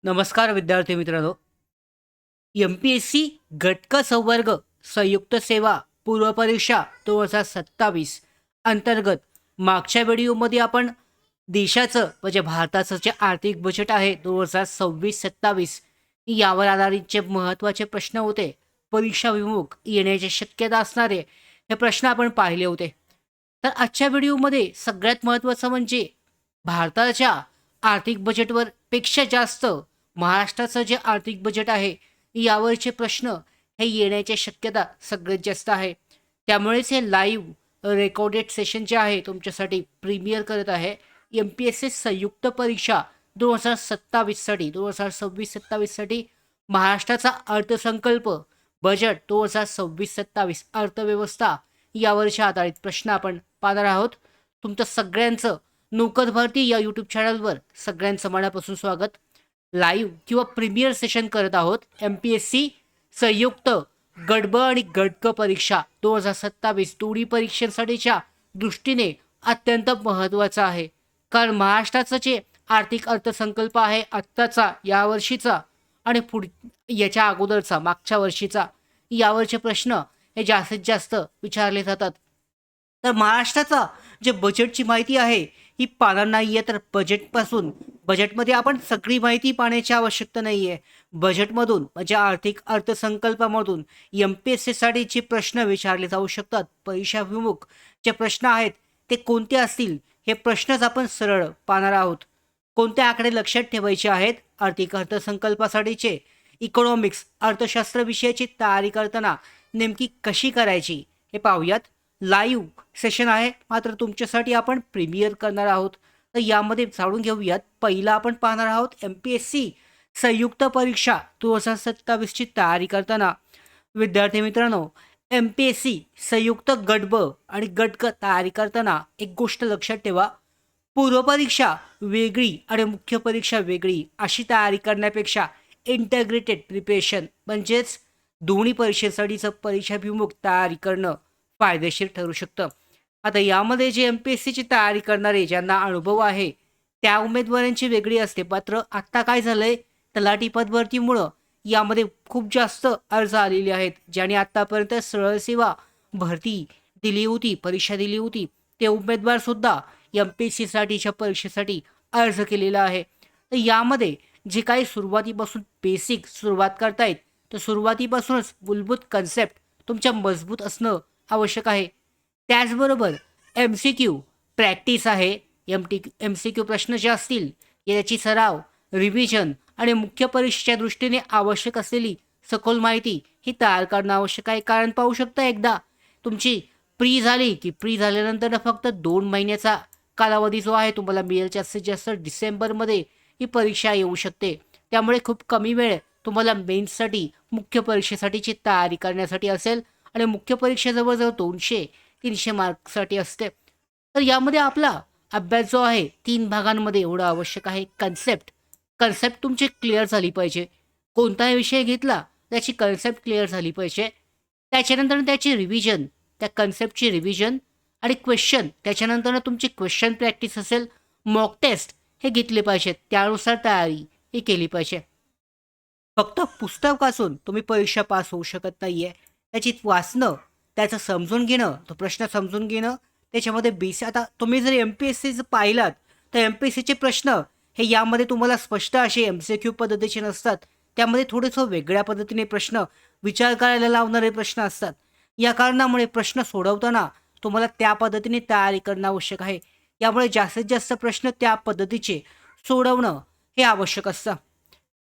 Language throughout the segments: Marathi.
नमस्कार विद्यार्थी मित्रांनो. एम-पी-एस-सी घटक संवर्ग संयुक्त सेवा पूर्वपरीक्षा 2027 अंतर्गत मागच्या व्हिडिओमध्ये आपण देशाचं म्हणजे भारताचं जे आर्थिक बजेट आहे 2026-27 यावर आधारित जे महत्त्वाचे प्रश्न होते, परीक्षाभिमुख येण्याची शक्यता असणारे हे प्रश्न आपण पाहिले होते. तर आजच्या व्हिडिओमध्ये सगळ्यात महत्त्वाचं म्हणजे भारताच्या आर्थिक बजेटवर पेक्षा जास्त महाराष्ट्राचं जे आर्थिक बजेट आहे यावरचे प्रश्न हे येण्याची शक्यता सगळ्यात जास्त आहे. त्यामुळेच हे लाईव्ह रेकॉर्डेड सेशन जे आहे तुमच्यासाठी प्रीमियर करत आहे. एम-पी-एस-सी संयुक्त परीक्षा 2027साठी 2026-27साठी महाराष्ट्राचा अर्थसंकल्प बजेट 2026-27 अर्थव्यवस्था यावरच्या आधारित प्रश्न आपण पाहणार आहोत. तुमचं सगळ्यांचं नोकर भरती या यूट्यूब चॅनलवर सगळ्यांचं मनापासून स्वागत. लाईव्ह किंवा प्रीमियर सेशन करत आहोत. एम-पी-एस-सी संयुक्त गट आणि गट परीक्षा 2027 दोन्ही परीक्षांसाठीच्या दृष्टीने अत्यंत महत्त्वाचं आहे. कारण महाराष्ट्राचं जे आर्थिक अर्थसंकल्प आहे आत्ताचा यावर्षीचा आणि याच्या अगोदरचा मागच्या वर्षीचा यावरचे प्रश्न हे जास्तीत जास्त विचारले जातात. तर महाराष्ट्राचा जे बजेटची माहिती आहे ही पाहणार नाही आहे. तर बजेटमध्ये आपण सगळी माहिती पाहण्याची आवश्यकता नाही आहे. बजेटमधून म्हणजे आर्थिक अर्थसंकल्पामधून एम-पी-एस-सीसाठी जे प्रश्न विचारले जाऊ शकतात, परीक्षाभिमुख जे प्रश्न आहेत ते कोणते असतील हे प्रश्नच आपण सरळ पाहणार आहोत. कोणते आकडे लक्षात ठेवायचे आहेत आर्थिक अर्थसंकल्पासाठीचे, इकॉनॉमिक्स अर्थशास्त्र विषयाची तयारी करताना नेमकी कशी करायची हे पाहूयात. लाईव्ह सेशन आहे मात्र तुमच्यासाठी आपण प्रीमियर करणार आहोत. तर यामध्ये जाणून घेऊयात. पहिला आपण पाहणार आहोत एम-पी-एस-सी संयुक्त परीक्षा 2027ची तयारी करताना. विद्यार्थी मित्रांनो, एम-पी-एस-सी संयुक्त गट आणि गट तयारी करताना एक गोष्ट लक्षात ठेवा. पूर्वपरीक्षा वेगळी आणि मुख्य परीक्षा वेगळी अशी तयारी करण्यापेक्षा इंटग्रेटेड प्रिपरेशन म्हणजेच दोन्ही परीक्षेसाठीचं परीक्षाभिमुख तयारी करणं फायदेशीर ठरू शकतं. आता यामध्ये जे एम-पी-एस-सीची तयारी करणारे ज्यांना अनुभव आहे त्या उमेदवारांची वेगळी असते. मात्र आत्ता काय झालंय, तलाठी पदभरतीमुळं यामध्ये खूप जास्त अर्ज आलेले आहेत. ज्यांनी आत्तापर्यंत सरळ सेवा भरती दिली होती, परीक्षा दिली होती, ते उमेदवारसुद्धा एम-पी-एस-सीसाठीच्या परीक्षेसाठी अर्ज केलेला आहे. तर यामध्ये जे काही सुरुवातीपासून बेसिक सुरुवात करतायत तर सुरुवातीपासूनच मूलभूत कन्सेप्ट तुमच्या मजबूत असणं आवश्यक आहे. त्याचबरोबर एम-सी-क्यू प्रॅक्टिस आहे. एम-सी-क्यू प्रश्न जे असतील याची सराव, रिव्हिजन आणि मुख्य परीक्षेच्या दृष्टीने आवश्यक असलेली सखोल माहिती ही तयार करणं आवश्यक आहे. कारण पाहू शकता, एकदा तुमची प्री झाली की प्री झाल्यानंतर फक्त 2 महिन्याचा कालावधी जो आहे तुम्हाला मिळेल. जास्तीत जास्त डिसेंबरमध्ये ही परीक्षा येऊ शकते. त्यामुळे खूप कमी वेळ तुम्हाला मेन्ससाठी मुख्य परीक्षेसाठीची तयारी करण्यासाठी असेल आणि मुख्य परीक्षा जवळजवळ 200-300 मार्क्ससाठी असते. तर यामध्ये आपला अभ्यास जो आहे 3 भागांमध्ये एवढं आवश्यक आहे. कन्सेप्ट तुमची क्लिअर झाली पाहिजे. कोणताही विषय घेतला त्याची कन्सेप्ट क्लिअर झाली पाहिजे. त्याच्यानंतर त्याची रिव्हिजन, त्या कन्सेप्टची रिव्हिजन आणि क्वेश्चन, त्याच्यानंतर तुमची क्वेश्चन प्रॅक्टिस असेल, मॉक टेस्ट हे घेतले पाहिजेत. त्यानुसार तयारी ही केली पाहिजे. फक्त पुस्तक वाचून तुम्ही परीक्षा पास होऊ शकत नाही आहे. त्याची वाचणं, त्याचं समजून घेणं, तो प्रश्न समजून घेणं, त्याच्यामध्ये आता तुम्ही जर एम-पी-एस-सीचं पाहिलात तर एम-पी-एस-सीचे प्रश्न हे यामध्ये तुम्हाला स्पष्ट असे एम-सी-क्यू पद्धतीचे नसतात. त्यामध्ये थोडंसं वेगळ्या पद्धतीने प्रश्न विचार करायला लावणारे प्रश्न असतात. या कारणामुळे प्रश्न सोडवताना तुम्हाला त्या पद्धतीने तयारी करणं आवश्यक आहे. यामुळे जास्तीत जास्त प्रश्न त्या पद्धतीचे सोडवणं हे आवश्यक असतं.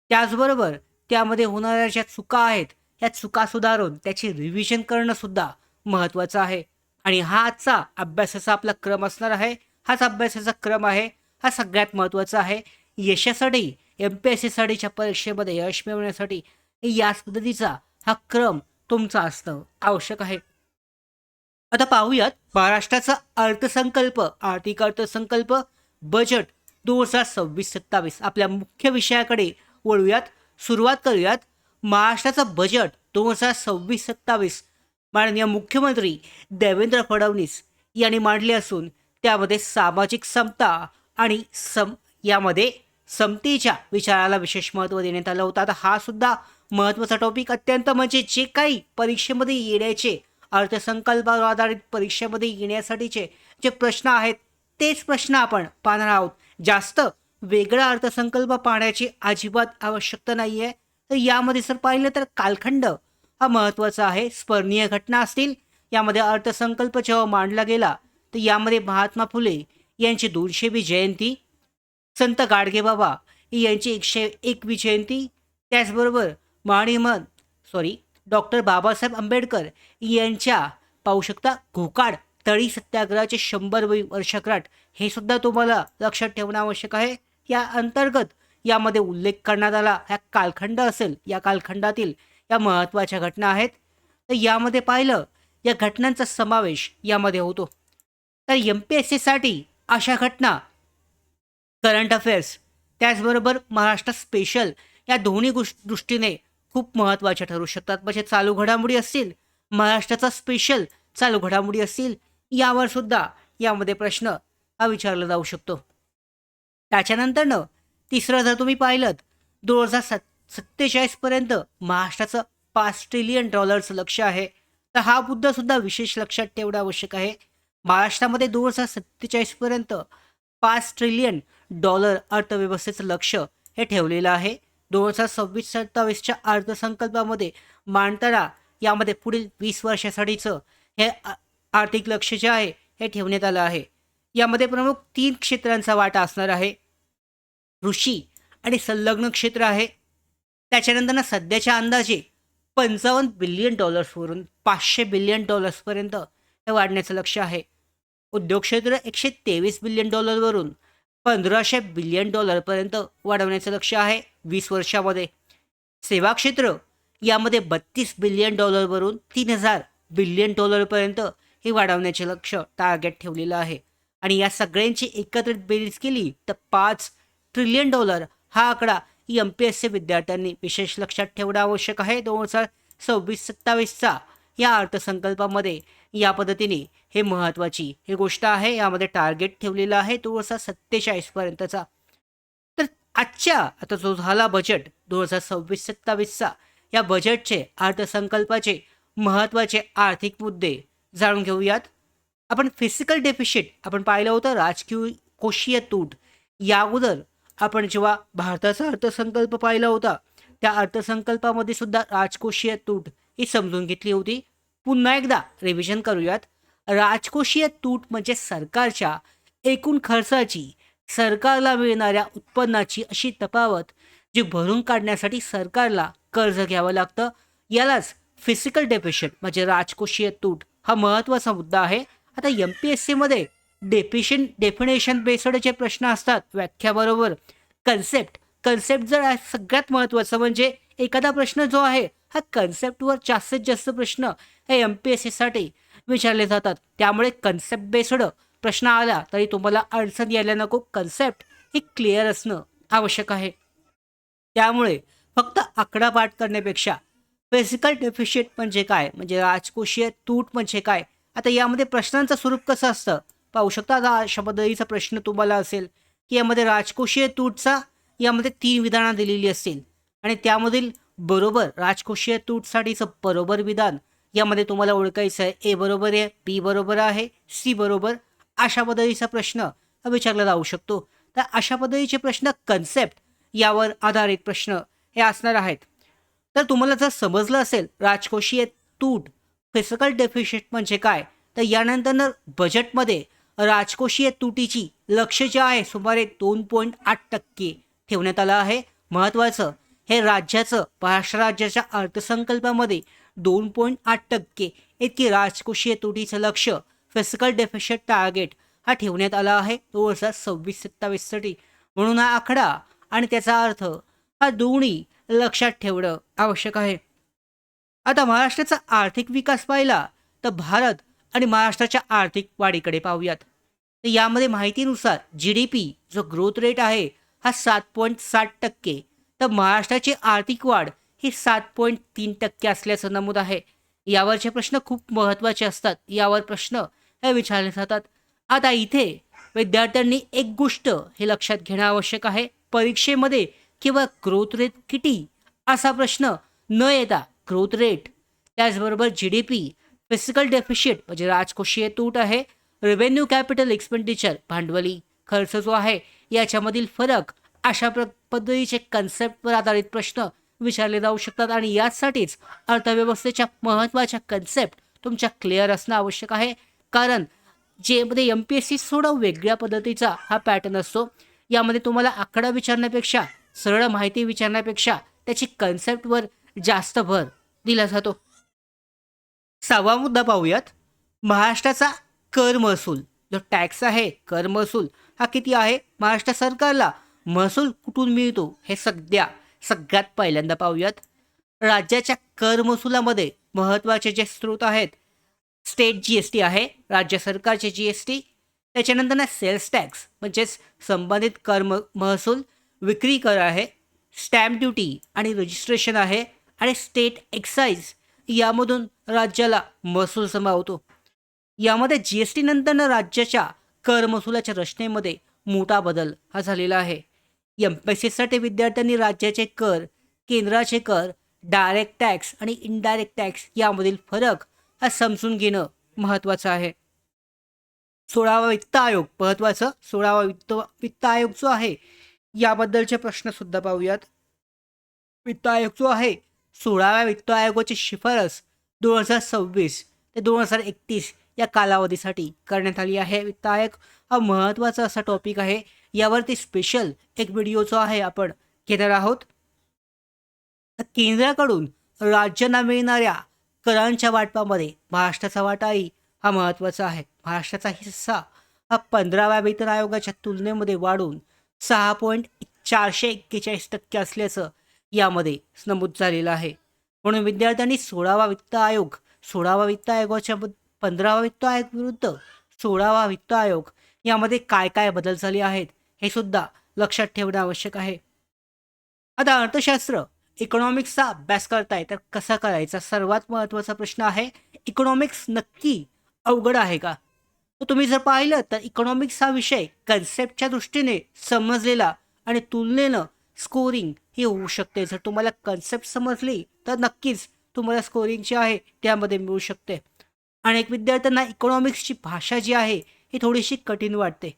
त्याचबरोबर त्यामध्ये होणाऱ्या ज्या चुका आहेत या चुका सुधारून त्याची रिव्हिजन करणं सुद्धा महत्त्वाचं आहे. आणि हा आजचा अभ्यासाचा आपला क्रम असणार आहे. हाच अभ्यासाचा क्रम आहे. हा सगळ्यात महत्त्वाचा आहे. यशासाठी एम-पी-एस-सीसाठीच्या परीक्षेमध्ये यश मिळवण्यासाठी याच पद्धतीचा हा क्रम तुमचा असणं आवश्यक आहे. आता पाहूयात महाराष्ट्राचा आर्थिक अर्थसंकल्प बजेट 2026-27 आपल्या मुख्य विषयाकडे वळूयात. सुरुवात करूयात. महाराष्ट्राचं बजेट 2026-27 माननीय मुख्यमंत्री देवेंद्र फडणवीस यांनी मांडले असून त्यामध्ये सामाजिक समता आणि यामध्ये समतेच्या विचाराला विशेष महत्त्व देण्यात आलं होतं. आता हा सुद्धा महत्त्वाचा टॉपिक अत्यंत म्हणजे जे काही परीक्षेमध्ये येण्याचे अर्थसंकल्पावर आधारित परीक्षेमध्ये येण्यासाठीचे जे प्रश्न आहेत तेच प्रश्न आपण पाहणार आहोत. जास्त वेगळा अर्थसंकल्प पाहण्याची अजिबात आवश्यकता नाही आहे. तर यामध्ये जर पाहिलं तर कालखंड हा महत्त्वाचा आहे. स्मरणीय घटना असतील यामध्ये अर्थसंकल्प जेव्हा मांडला गेला तर यामध्ये महात्मा फुले यांची 200वी जयंती, संत गाडगेबाबा यांची 101वी जयंती, त्याचबरोबर महामहिम डॉक्टर बाबासाहेब आंबेडकर यांच्या पाहू शकता घोकाड तळी सत्याग्रहाचे 100वी वर्षगांठ हे सुद्धा तुम्हाला लक्षात ठेवणं आवश्यक आहे. या अंतर्गत यामध्ये उल्लेख करण्यात आला हा कालखंड असेल, या कालखंडातील या महत्त्वाच्या घटना आहेत. तर यामध्ये पाहिलं या घटनांचा समावेश यामध्ये होतो. तर MPSCसाठी अशा घटना, करंट अफेअर्स त्याचबरोबर महाराष्ट्र स्पेशल या दोन्ही दृष्टीने खूप महत्त्वाच्या ठरू शकतात. म्हणजे चालू घडामोडी असतील, महाराष्ट्राचा स्पेशल चालू घडामोडी असतील, यावर सुद्धा यामध्ये प्रश्न हा विचारला जाऊ शकतो. त्याच्यानंतरनं तिसरं जर तुम्ही पाहिलं 2047 पर्यंत महाराष्ट्राचं $5 ट्रिलियन लक्ष आहे. तर हा मुद्दा सुद्धा विशेष लक्षात ठेवणं आवश्यक आहे. महाराष्ट्रामध्ये 2047 पर्यंत $5 ट्रिलियन अर्थव्यवस्थेचं लक्ष हे ठेवलेलं आहे. 2026-27च्या अर्थसंकल्पामध्ये मांडताना यामध्ये पुढील 20 वर्षासाठीचं हे आर्थिक लक्ष जे आहे हे ठेवण्यात आलं आहे. यामध्ये प्रमुख 3 क्षेत्रांचा वाटा असणार आहे. कृषी आणि संलग्न क्षेत्र आहे. त्याच्यानंतर सध्याच्या अंदाजे $55 बिलियन वरून $500 बिलियन पर्यंत हे वाढण्याचं लक्ष आहे. उद्योग क्षेत्र $123 बिलियन वरून $1500 बिलियन पर्यंत वाढवण्याचं लक्ष आहे 20 वर्षामध्ये. सेवा क्षेत्र यामध्ये $32 बिलियन वरून $3000 बिलियन पर्यंत हे वाढवण्याचे लक्ष टार्गेट ठेवलेलं आहे. आणि या सगळ्यांची एकत्रित बेरीज केली तर $5 ट्रिलियन हा आकडा MPSC विद्यार्थ्यांनी विशेष लक्षात ठेवणं आवश्यक आहे. 2026-27चा या अर्थसंकल्पामध्ये या पद्धतीने हे महत्त्वाची ही गोष्ट आहे. यामध्ये टार्गेट ठेवलेलं आहे 2047 पर्यंतचा. तर आजच्या आता जो झाला बजेट 2026-27चा या बजेटचे अर्थसंकल्पाचे महत्त्वाचे आर्थिक मुद्दे जाणून घेऊयात. आपण फिजिकल डेफिशिट आपण पाहिलं होतं, राजकीय कोषीय तूट. या अगोदर आपण जेव्हा भारताचा अर्थसंकल्प पाहिला होता त्या अर्थसंकल्पामध्ये सुद्धा राजकोषीय तूट ही समजून घेतली होती. पुन्हा एकदा रिव्हिजन करूयात. राजकोषीय तूट म्हणजे सरकारच्या एकूण खर्चाची सरकारला मिळणाऱ्या उत्पन्नाची अशी तफावत जी भरून काढण्यासाठी सरकारला कर्ज घ्यावं लागतं. यालाच फिजिकल डेफिशिट म्हणजे राजकोषीय तूट हा महत्त्वाचा मुद्दा आहे. आता MPSCमध्ये डेफिनेशन बेस्ड जे प्रश्न असतात व्याख्याबरोबर कन्सेप्ट जर सगळ्यात महत्त्वाचं म्हणजे एखादा प्रश्न जो आहे हा कन्सेप्टवर जास्तीत जास्त प्रश्न हे MPSCसाठी विचारले जातात. त्यामुळे कन्सेप्ट बेस्ड प्रश्न आला तरी तुम्हाला अडचण यायला नको. कन्सेप्ट ही क्लिअर असणं आवश्यक आहे. त्यामुळे फक्त आकडा पाठ करण्यापेक्षा फिजिकल डेफिशिट म्हणजे काय, म्हणजे राजकोषीय तूट म्हणजे काय, आता यामध्ये प्रश्नांचं स्वरूप कसं असतं पाहू शकता. आता अशा पद्धतीचा प्रश्न तुम्हाला असेल की यामध्ये राजकोषीय तूटचा यामध्ये 3 विधानं दिलेली असतील आणि त्यामधील बरोबर राजकोषीय तूटसाठीचं बरोबर विधान यामध्ये तुम्हाला ओळखायचं आहे. A बरोबर आहे, B बरोबर आहे, C बरोबर. अशा पद्धतीचा प्रश्न विचारला जाऊ शकतो. तर अशा पद्धतीचे प्रश्न कन्सेप्ट यावर आधारित प्रश्न हे असणार आहेत. तर तुम्हाला जर समजलं असेल राजकोषीय तूट फिजिकल डेफिशिट म्हणजे काय, तर यानंतर बजेटमध्ये राजकोषीय तुटीची लक्ष्य जे आहे सुमारे 2.8% ठेवण्यात आलं आहे. महत्त्वाचं हे राज्याचं महाराष्ट्र राज्याच्या अर्थसंकल्पामध्ये 2.8% इतकी राजकोषीय तुटीचं लक्ष फिजिकल डेफिशिट टार्गेट हा ठेवण्यात आला आहे 2026-27साठी. म्हणून हा आकडा आणि त्याचा अर्थ हा दोन्ही लक्षात ठेवणं आवश्यक आहे. आता महाराष्ट्राचा आर्थिक विकास पाहिला तर भारत आणि महाराष्ट्राच्या आर्थिक वाढीकडे पाहूयात. तर यामध्ये माहितीनुसार GDP जो ग्रोथ रेट आहे हा 7.7%, तर महाराष्ट्राची आर्थिक वाढ ही 7.3% असल्याचं नमूद आहे. यावरचे प्रश्न खूप महत्त्वाचे असतात. यावर प्रश्न हे विचारले जातात. आता इथे विद्यार्थ्यांनी एक गोष्ट हे लक्षात घेणं आवश्यक आहे. परीक्षेमध्ये किंवा ग्रोथ रेट किती असा प्रश्न न येता ग्रोथ रेट, त्याचबरोबर GDP, फिजिकल डेफिशिट म्हणजे राजकोषीय तूट आहे, रेव्हेन्यू कॅपिटल एक्सपेंडिचर भांडवली खर्च जो आहे याच्यामधील फरक, अशा पद्धतीचे कन्सेप्टवर आधारित प्रश्न विचारले जाऊ शकतात. आणि यासाठीच अर्थव्यवस्थेच्या महत्त्वाच्या कन्सेप्ट तुमच्या क्लिअर असणं आवश्यक आहे. कारण जेमध्ये MPSC थोडा वेगळ्या पद्धतीचा हा पॅटर्न असतो. यामध्ये तुम्हाला आकडा विचारण्यापेक्षा, सरळ माहिती विचारण्यापेक्षा त्याची कन्सेप्टवर जास्त भर दिला जातो. 6वा मुद्दा पाहूयात. महाराष्ट्राचा कर महसूल, जो टॅक्स आहे, कर महसूल हा किती आहे? महाराष्ट्र सरकारला महसूल कुठून मिळतो हे सगळ्यात पहिल्यांदा पाहूयात. राज्याच्या कर महसुलामध्ये महत्त्वाचे जे स्रोत आहेत, स्टेट GST आहे, राज्य सरकारचे GST, त्याच्यानंतर ना सेल्स टॅक्स म्हणजेच संबंधित कर महसूल, विक्री कर आहे, स्टॅम्प ड्युटी आणि रजिस्ट्रेशन आहे, आणि स्टेट एक्साईज यामधून राज्याला महसूल जमा होतो. यामध्ये GST नंतरनं राज्याच्या कर महसुलाच्या रचनेमध्ये मोठा बदल हा झालेला आहे. MPSCसाठी विद्यार्थ्यांनी राज्याचे कर, केंद्राचे कर, डायरेक्ट टॅक्स आणि इनडायरेक्ट टॅक्स यामधील फरक हा समजून घेणं महत्त्वाचं आहे. 16वा वित्त आयोग महत्त्वाचं. 16वा वित्त आयोग जो आहे याबद्दलचे प्रश्न सुद्धा पाहूयात. वित्त आयोग जो आहे, 16व्या वित्त आयोगाची शिफारस 2026 ते 2031 या कालावधीसाठी करण्यात आली आहे. वित्त आयोग हा महत्त्वाचा असा टॉपिक आहे. यावरती स्पेशल एक व्हिडिओ जो आहे आपण घेणार आहोत. केंद्राकडून राज्यांना मिळणाऱ्या करांच्या वाटपामध्ये महाराष्ट्राचा वाटाही हा महत्त्वाचा आहे. महाराष्ट्राचा हिस्सा हा 15व्या वेतन आयोगाच्या तुलनेमध्ये वाढून 6.441% असल्याचं यामध्ये नमूद झालेलं आहे. म्हणून विद्यार्थ्यांनी 16वा वित्त आयोगाच्या 15वा वित्त आयोग विरुद्ध 16वा वित्त आयोग यामध्ये काय काय बदल झाले आहेत हे सुद्धा लक्षात ठेवणं आवश्यक आहे. आता अर्थशास्त्र, इकॉनॉमिक्सचा अभ्यास करताय तर कसा करायचा, सर्वात महत्त्वाचा प्रश्न आहे. इकॉनॉमिक्स नक्की अवघड आहे का? तर तुम्ही जर पाहिलं तर इकॉनॉमिक्स हा विषय कन्सेप्टच्या दृष्टीने समजलेला आणि तुलनेनं स्कोरिंग ही होऊ शकते. जर तुम्हाला कन्सेप्ट समजली तर नक्कीच तुम्हाला स्कोरिंग जी आहे त्यामध्ये मिळू शकते. अनेक विद्यार्थ्यांना इकॉनॉमिक्सची भाषा जी आहे ही थोडीशी कठीण वाटते.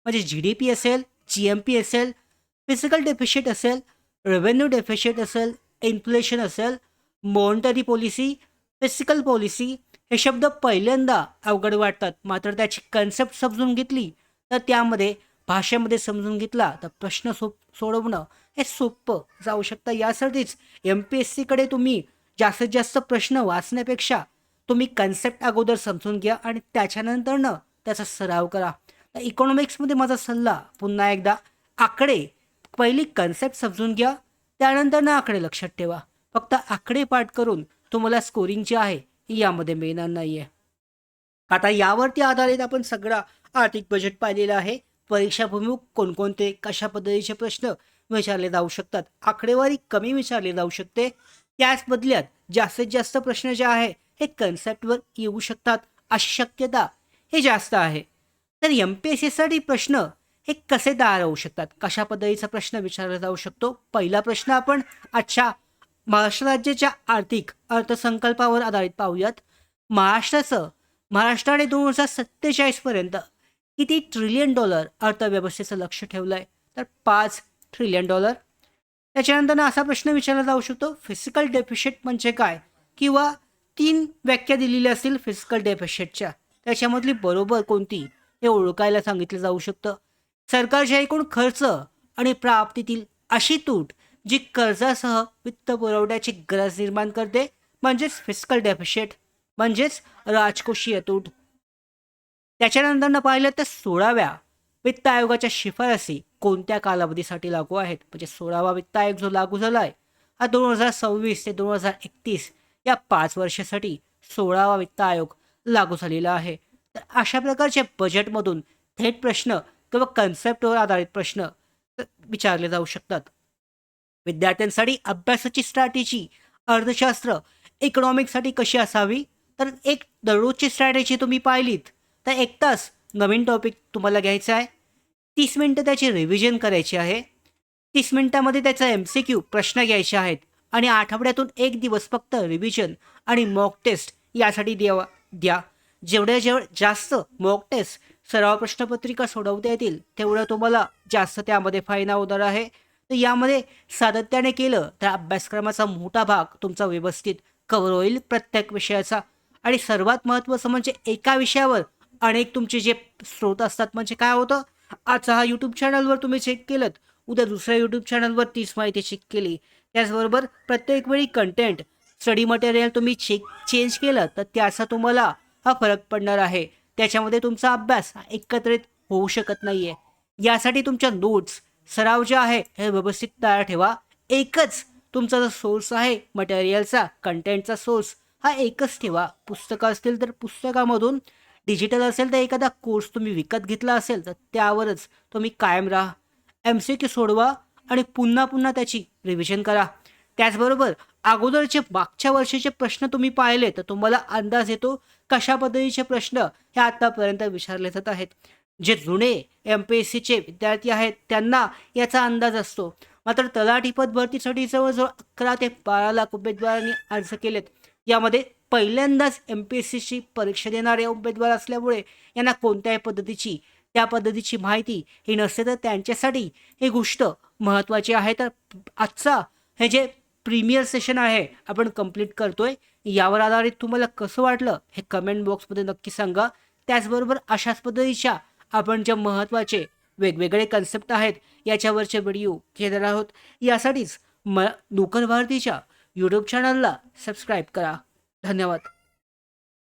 म्हणजे GDP असेल, GMP असेल, फिजिकल डेफिशिट असेल, रेव्हेन्यू डेफिशिट असेल, इन्फ्लेशन असेल, मॉनिटरी पॉलिसी, फिजिकल पॉलिसी, हे शब्द पहिल्यांदा अवघड वाटतात. मात्र त्याची कन्सेप्ट समजून घेतली तर त्यामध्ये भाषेमध्ये समजून घेतला तर प्रश्न सोडवणं हे सोपं जाऊ शकतं. यासाठीच MPSCकडे तुम्ही जास्तीत जास्त प्रश्न वाचण्यापेक्षा तुम्ही कन्सेप्ट अगोदर समजून घ्या आणि त्याच्यानंतरनं त्याचा सराव करा. तर इकॉनॉमिक्समध्ये माझा सल्ला पुन्हा एकदा, आकडे पहिली कन्सेप्ट समजून घ्या, त्यानंतर आकडे लक्षात ठेवा. फक्त आकडे पाठ करून तुम्हाला स्कोरिंग जे आहे यामध्ये मिळणार नाही आहे. आता यावरती आधारित आपण सगळा आर्थिक बजेट पाहिलेलं आहे. परीक्षाभिमुख कोणकोणते कशा पद्धतीचे प्रश्न विचारले जाऊ शकतात, आकडेवारी कमी विचारली जाऊ शकते, त्याच बदल्यात जास्तीत जास्त प्रश्न जे आहे हे कन्सेप्टवर येऊ शकतात अशी शक्यता हे जास्त आहे. तर MPSCसाठी प्रश्न हे कसे तयार होऊ शकतात, कशा पद्धतीचा प्रश्न विचारला जाऊ शकतो. पहिला प्रश्न आपण आजच्या महाराष्ट्र राज्याच्या अर्थसंकल्पावर आधारित पाहूयात. महाराष्ट्राने 2047 पर्यंत किती ट्रिलियन डॉलर अर्थव्यवस्थेचं लक्ष ठेवलंय? तर $5 ट्रिलियन. त्याच्यानंतर असा प्रश्न विचारला जाऊ शकतो, फिजिकल डेफिशिट म्हणजे काय? किंवा 3 व्याख्या दिलेल्या असतील फिजिकल डेफिशिटच्या, त्याच्यामधली बरोबर कोणती हे ओळखायला सांगितलं जाऊ शकतं. सरकारच्या एकूण खर्च आणि प्राप्तीतील अशी तूट जी कर्जासह वित्त पुरवठ्याची गरज निर्माण करते म्हणजेच फिजिकल डेफिशिट म्हणजेच राजकोषीय तूट. त्याच्यानंतर पाहिलं तर 16व्या वित्त आयोगाच्या शिफारसी कोणत्या कालावधीसाठी लागू आहेत? म्हणजे 16वा वित्त आयोग जो लागू झाला आहे हा 2026 ते 2031 या 5 वर्षासाठी 16वा वित्त आयोग लागू झालेला आहे. तर अशा प्रकारच्या बजेटमधून थेट प्रश्न किंवा कन्सेप्टवर आधारित प्रश्न विचारले जाऊ शकतात. विद्यार्थ्यांसाठी अभ्यासाची स्ट्रॅटेजी अर्थशास्त्र इकॉनॉमिक्ससाठी कशी असावी? तर एक दररोजची स्ट्रॅटेजी तुम्ही पाहिलीत तर 1 तास नवीन टॉपिक तुम्हाला घ्यायचा आहे, 30 मिनटं त्याची रिव्हिजन करायची आहे, 30 मिनिटामध्ये त्याचा MCQ प्रश्न घ्यायचे आहेत आणि आठवड्यातून 1 दिवस फक्त रिव्हिजन आणि मॉक टेस्ट यासाठी द्या. जेवढ्या जास्त मॉक टेस्ट सराव प्रश्नपत्रिका सोडवता येतील तेवढं तुम्हाला जास्त त्यामध्ये फायदा होणार आहे. तर यामध्ये सातत्याने केलं तर अभ्यासक्रमाचा मोठा भाग तुमचा व्यवस्थित कव्हर होईल प्रत्येक विषयाचा. आणि सर्वात महत्त्वाचं म्हणजे एका विषयावर अनेक तुमचे जे स्रोत असतात. म्हणजे काय होतं, आजचा हा यूट्यूब चॅनलवर तुम्ही चेक केलं, उद्या दुसऱ्या यूट्यूब चॅनलवर तीच माहिती चेक केली. त्याचबरोबर प्रत्येक वेळी कंटेंट स्टडी मटेरियल तुम्ही चेंज केलं तर त्याचा तुम्हाला हा फरक पडणार आहे. त्याच्यामध्ये तुमचा अभ्यास एकत्रित होऊ शकत नाही आहे. यासाठी तुमच्या नोट्स सराव जे आहे हे व्यवस्थित तयार ठेवा. एकच तुमचा जो सोर्स आहे मटेरियलचा कंटेंटचा सोर्स हा एकच ठेवा. पुस्तकं असतील तर पुस्तकामधून, डिजिटल असेल तर एखादा कोर्स तुम्ही विकत घेतला असेल तर त्यावरच तुम्ही कायम राहा. MCQ सोडवा आणि पुन्हा पुन्हा त्याची रिव्हिजन करा. त्याचबरोबर अगोदरचे मागच्या वर्षीचे प्रश्न तुम्ही पाहिले तर तुम्हाला अंदाज येतो कशा पद्धतीचे प्रश्न हे आतापर्यंत विचारले जात आहेत. जे जुने MPSCचे विद्यार्थी आहेत त्यांना याचा अंदाज असतो. मात्र तलाठी पद भरतीसाठी जवळजवळ 11 ते 12 लाख उमेदवारांनी अर्ज केलेत. यामध्ये पहिल्यांदाच MPSCची परीक्षा देणारे उमेदवार असल्यामुळे यांना कोणत्याही त्या पद्धतीची माहिती ही नसते. तर त्यांच्यासाठी ही गोष्ट महत्त्वाची आहे. तर आजचा हे जे प्रीमियर सेशन आहे आपण कंप्लीट करतोय, यावर आधारित तुम्हाला कसं वाटलं हे कमेंट बॉक्समध्ये नक्की सांगा. त्याचबरोबर अशाच पद्धतीच्या आपण ज्या महत्त्वाचे वेगवेगळे कन्सेप्ट आहेत याच्यावरचे व्हिडिओ घेणार आहोत. यासाठीच नोकर भारतीच्या यूट्यूब चॅनलला सबस्क्राईब करा. धन्यवाद.